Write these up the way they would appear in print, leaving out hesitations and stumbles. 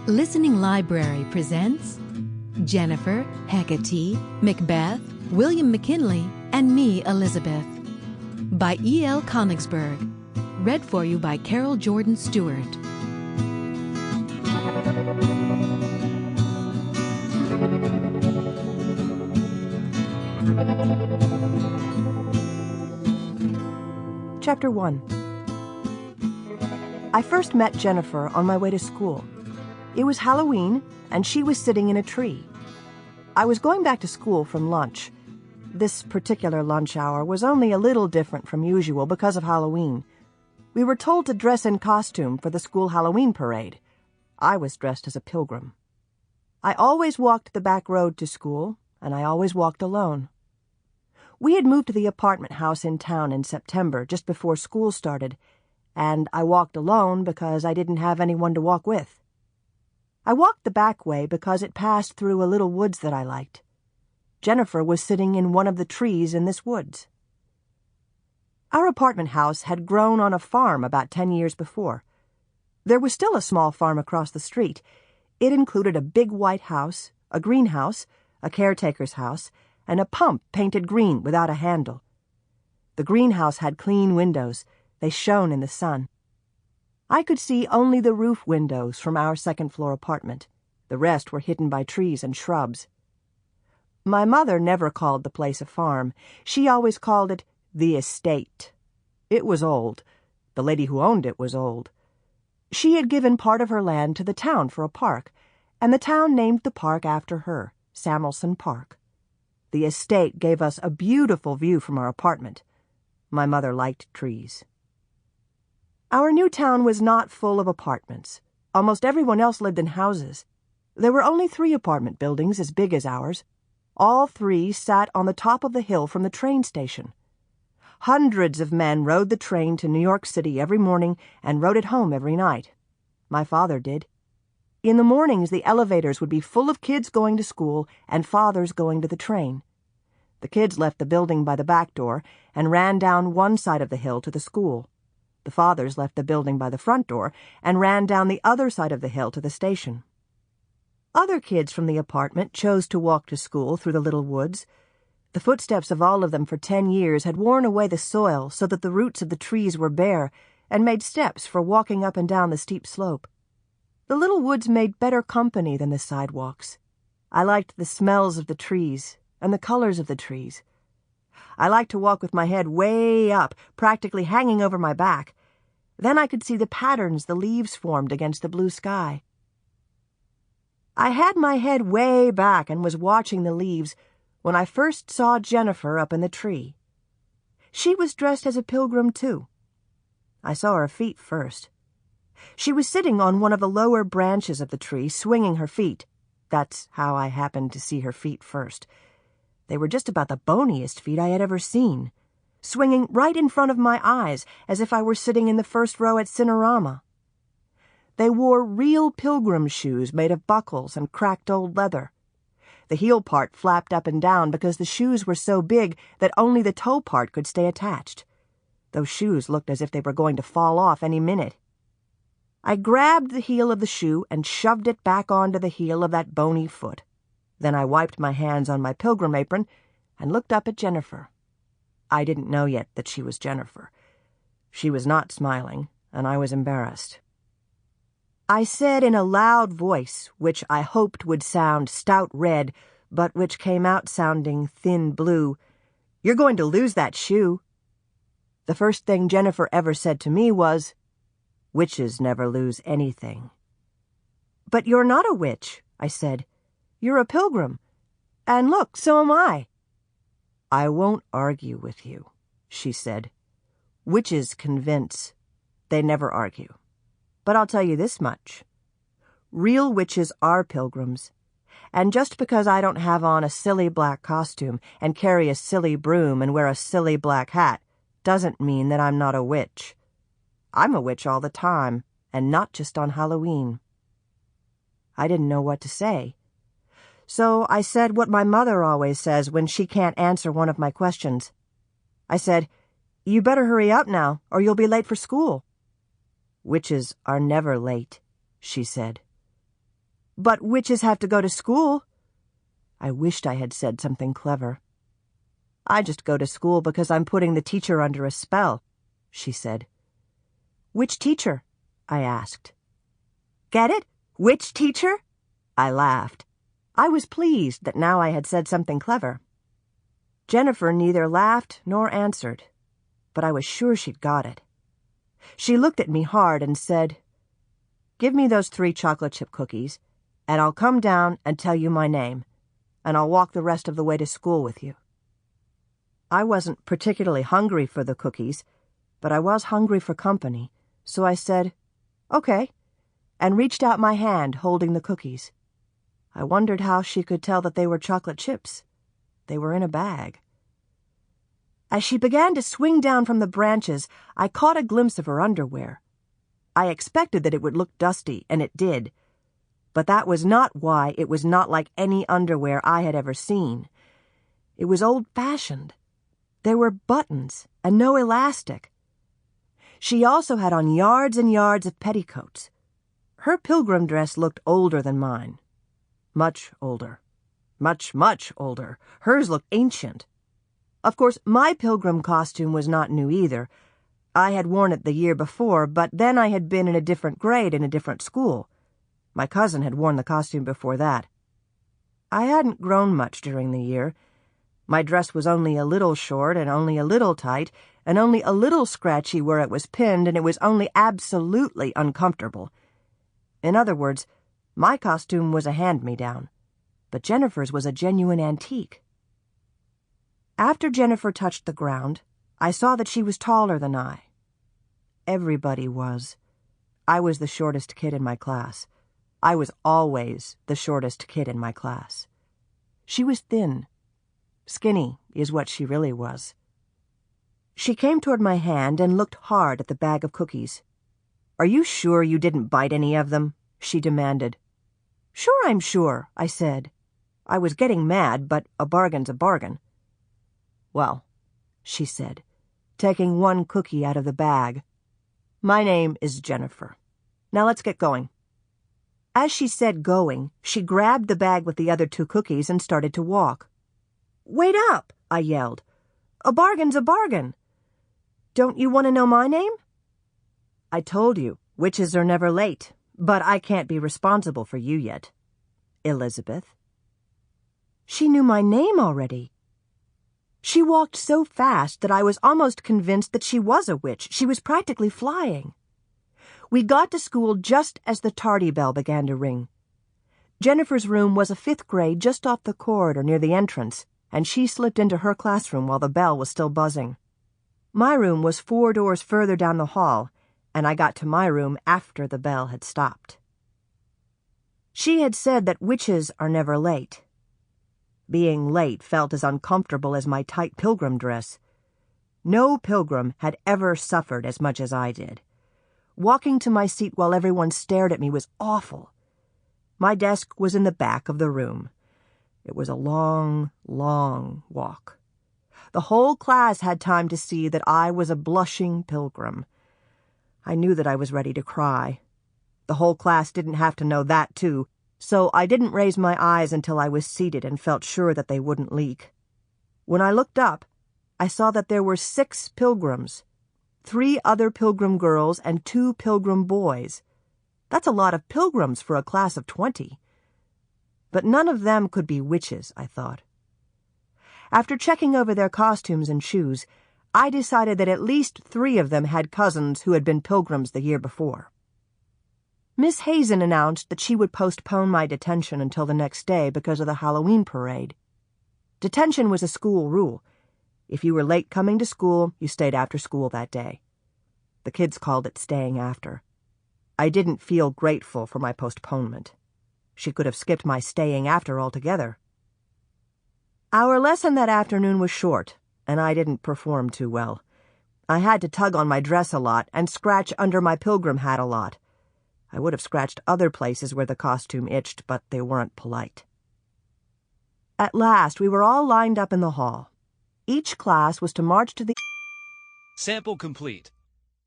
Listening Library presents Jennifer, Hecate, Macbeth, William McKinley, and me, Elizabeth, by E.L. Konigsburg. Read for you by Carol Jordan Stewart. Chapter 1. I first met Jennifer on my way to school. It was Halloween, and she was sitting in a tree. I was going back to school from lunch. This particular lunch hour was only a little different from usual because of Halloween. We were told to dress in costume for the school Halloween parade. I was dressed as a pilgrim. I always walked the back road to school, and I always walked alone. We had moved to the apartment house in town in September, just before school started, and I walked alone because I didn't have anyone to walk with. I walked the back way because it passed through a little woods that I liked. Jennifer was sitting in one of the trees in this woods. Our apartment house had grown on a farm about 10 years before. There was still a small farm across the street. It included a big white house, a greenhouse, a caretaker's house, and a pump painted green without a handle. The greenhouse had clean windows. They shone in the sun. I could see only the roof windows from our second-floor apartment. The rest were hidden by trees and shrubs. My mother never called the place a farm. She always called it the estate. It was old. The lady who owned it was old. She had given part of her land to the town for a park, and the town named the park after her, Samuelson Park. The estate gave us a beautiful view from our apartment. My mother liked trees. Our new town was not full of apartments. Almost everyone else lived in houses. There were only 3 apartment buildings as big as ours. All 3 sat on the top of the hill from the train station. Hundreds of men rode the train to New York City every morning and rode it home every night. My father did. In the mornings, the elevators would be full of kids going to school and fathers going to the train. The kids left the building by the back door and ran down one side of the hill to the school. The fathers left the building by the front door and ran down the other side of the hill to the station. Other kids from the apartment chose to walk to school through the little woods. The footsteps of all of them for 10 years had worn away the soil so that the roots of the trees were bare and made steps for walking up and down the steep slope. The little woods made better company than the sidewalks. I liked the smells of the trees and the colors of the trees. I liked to walk with my head way up, practically hanging over my back. Then I could see the patterns the leaves formed against the blue sky. I had my head way back and was watching the leaves when I first saw Jennifer up in the tree. She was dressed as a pilgrim, too. I saw her feet first. She was sitting on one of the lower branches of the tree, swinging her feet. That's how I happened to see her feet first. They were just about the boniest feet I had ever seen, swinging right in front of my eyes as if I were sitting in the first row at Cinerama. They wore real pilgrim shoes made of buckles and cracked old leather. The heel part flapped up and down because the shoes were so big that only the toe part could stay attached. Those shoes looked as if they were going to fall off any minute. I grabbed the heel of the shoe and shoved it back onto the heel of that bony foot. Then I wiped my hands on my pilgrim apron and looked up at Jennifer. I didn't know yet that she was Jennifer. She was not smiling, and I was embarrassed. I said in a loud voice, which I hoped would sound stout red, but which came out sounding thin blue, "You're going to lose that shoe." The first thing Jennifer ever said to me was, "Witches never lose anything." "But you're not a witch," I said. "You're a pilgrim. And look, so am I." "I won't argue with you," she said. "Witches convince. They never argue. But I'll tell you this much. Real witches are pilgrims. And just because I don't have on a silly black costume and carry a silly broom and wear a silly black hat doesn't mean that I'm not a witch. I'm a witch all the time, and not just on Halloween." I didn't know what to say. So I said what my mother always says when she can't answer one of my questions. I said, "You better hurry up now, or you'll be late for school." "Witches are never late," she said. But witches have to go to school. I wished I had said something clever. I just go to school because I'm putting the teacher under a spell, she said. Which teacher? I asked. Get it? Which teacher? I laughed. I was pleased that now I had said something clever. Jennifer neither laughed nor answered, but I was sure she'd got it. She looked at me hard and said, "Give me those 3 chocolate chip cookies, and I'll come down and tell you my name, and I'll walk the rest of the way to school with you." I wasn't particularly hungry for the cookies, but I was hungry for company, so I said, "Okay," and reached out my hand holding the cookies. I wondered how she could tell that they were chocolate chips. They were in a bag. As she began to swing down from the branches, I caught a glimpse of her underwear. I expected that it would look dusty, and it did. But that was not why it was not like any underwear I had ever seen. It was old-fashioned. There were buttons and no elastic. She also had on yards and yards of petticoats. Her pilgrim dress looked older than mine. Much older. Much, much older. Hers looked ancient. Of course, my pilgrim costume was not new either. I had worn it the year before, but then I had been in a different grade in a different school. My cousin had worn the costume before that. I hadn't grown much during the year. My dress was only a little short and only a little tight and only a little scratchy where it was pinned, and it was only absolutely uncomfortable. In other words, my costume was a hand-me-down, but Jennifer's was a genuine antique. After Jennifer touched the ground, I saw that she was taller than I. Everybody was. I was the shortest kid in my class. I was always the shortest kid in my class. She was thin. Skinny is what she really was. She came toward my hand and looked hard at the bag of cookies. "Are you sure you didn't bite any of them?" she demanded. "Sure I'm sure," I said. I was getting mad, but a bargain's a bargain. "Well," she said, taking 1 cookie out of the bag, "my name is Jennifer. Now let's get going." As she said going, she grabbed the bag with the other 2 cookies and started to walk. "Wait up," I yelled. "A bargain's a bargain. Don't you want to know my name?" "I told you, witches are never late, but I can't be responsible for you yet. Elizabeth." She knew my name already. She walked so fast that I was almost convinced that she was a witch. She was practically flying. We got to school just as the tardy bell began to ring. Jennifer's room was a 5th grade just off the corridor near the entrance, and she slipped into her classroom while the bell was still buzzing. My room was 4 doors further down the hall, and I got to my room after the bell had stopped. She had said that witches are never late. Being late felt as uncomfortable as my tight pilgrim dress. No pilgrim had ever suffered as much as I did. Walking to my seat while everyone stared at me was awful. My desk was in the back of the room. It was a long, long walk. The whole class had time to see that I was a blushing pilgrim. I knew that I was ready to cry. The whole class didn't have to know that, too, so I didn't raise my eyes until I was seated and felt sure that they wouldn't leak. When I looked up, I saw that there were 6 pilgrims, 3 other pilgrim girls and 2 pilgrim boys. That's a lot of pilgrims for a class of 20. But none of them could be witches, I thought. After checking over their costumes and shoes, I decided that at least 3 of them had cousins who had been pilgrims the year before. Miss Hazen announced that she would postpone my detention until the next day because of the Halloween parade. Detention was a school rule. If you were late coming to school, you stayed after school that day. The kids called it staying after. I didn't feel grateful for my postponement. She could have skipped my staying after altogether. Our lesson that afternoon was short, and I didn't perform too well. I had to tug on my dress a lot and scratch under my pilgrim hat a lot. I would have scratched other places where the costume itched, but they weren't polite. At last, we were all lined up in the hall. Each class was to march to the... Sample complete.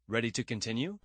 Ready to continue?